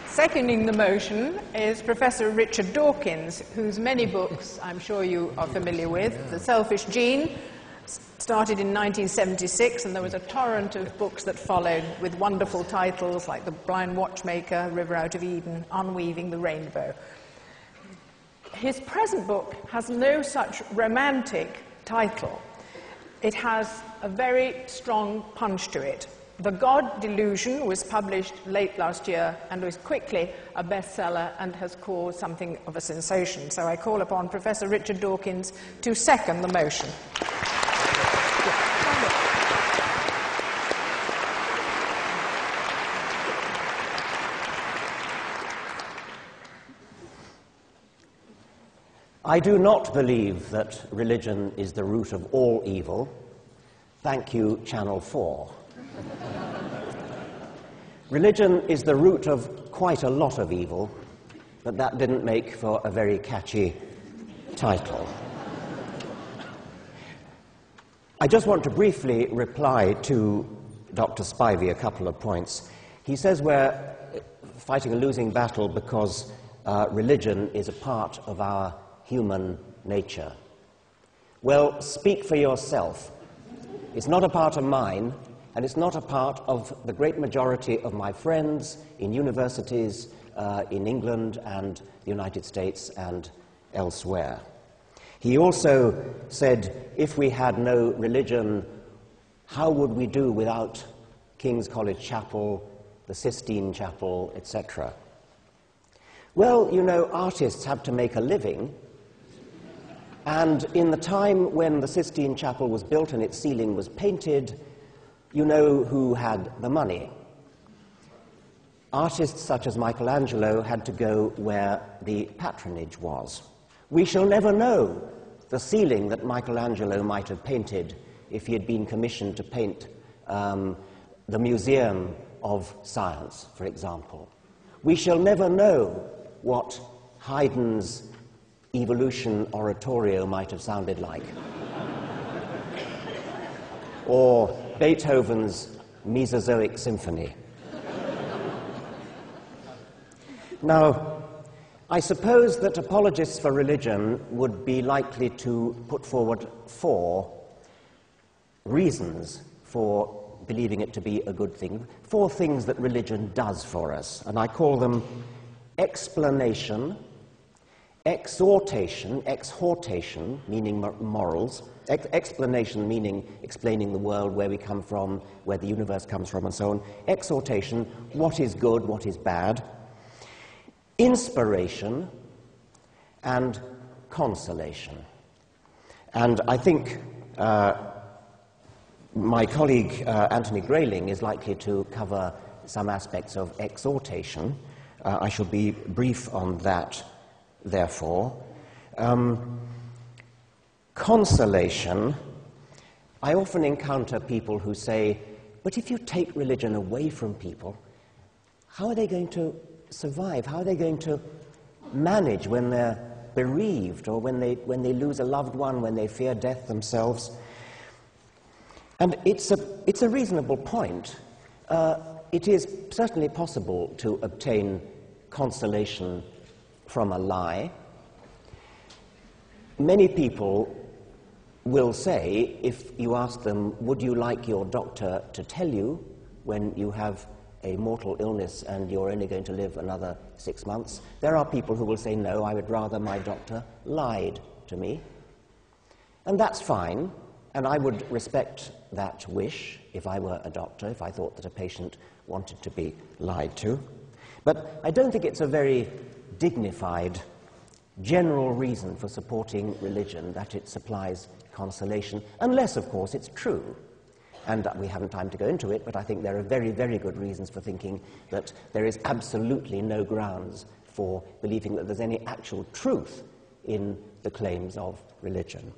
Seconding the motion is Professor Richard Dawkins, whose many books I'm sure you are familiar with. The Selfish Gene started in 1976, and there was a torrent of books that followed with wonderful titles like The Blind Watchmaker, River Out of Eden, Unweaving the Rainbow. His present book has no such romantic title. It has a very strong punch to it. The God Delusion was published late last year and was quickly a bestseller and has caused something of a sensation. So I call upon Professor Richard Dawkins to second the motion. I do not believe that religion is the root of all evil. Thank you, Channel 4. Religion is the root of quite a lot of evil, but that didn't make for a very catchy title. I just want to briefly reply to Dr. Spivey a couple of points. He says we're fighting a losing battle because religion is a part of our human nature. Well, speak for yourself. It's not a part of mine, and it's not a part of the great majority of my friends in universities in England and the United States and elsewhere. He also said, if we had no religion, how would we do without King's College Chapel, the Sistine Chapel, etc.? Well, you know, artists have to make a living, and in the time when the Sistine Chapel was built and its ceiling was painted, you know who had the money. Artists such as Michelangelo had to go where the patronage was. We shall never know the ceiling that Michelangelo might have painted if he had been commissioned to paint the Museum of Science, for example. We shall never know what Haydn's Evolution oratorio might have sounded like, or Beethoven's Mesozoic Symphony. Now, I suppose that apologists for religion would be likely to put forward 4 reasons for believing it to be a good thing, 4 things that religion does for us, and I call them explanation, exhortation, meaning morals, explanation meaning explaining the world, where we come from, where the universe comes from, and so on. Exhortation, what is good, what is bad. Inspiration, and consolation. And I think my colleague Anthony Grayling is likely to cover some aspects of exhortation. I shall be brief on that, therefore. Consolation, I often encounter people who say, but if you take religion away from people, how are they going to survive? How are they going to manage when they're bereaved, or when they lose a loved one, when they fear death themselves? And it's a reasonable point. It is certainly possible to obtain consolation from a lie. Many people will say, if you ask them, would you like your doctor to tell you when you have a mortal illness and you're only going to live another 6 months? There are people who will say, no, I would rather my doctor lied to me. And that's fine, and I would respect that wish if I were a doctor, if I thought that a patient wanted to be lied to. But I don't think it's a very dignified, general reason for supporting religion that it supplies consolation, unless, of course, it's true. And we haven't time to go into it, but I think there are very, very good reasons for thinking that there is absolutely no grounds for believing that there's any actual truth in the claims of religion.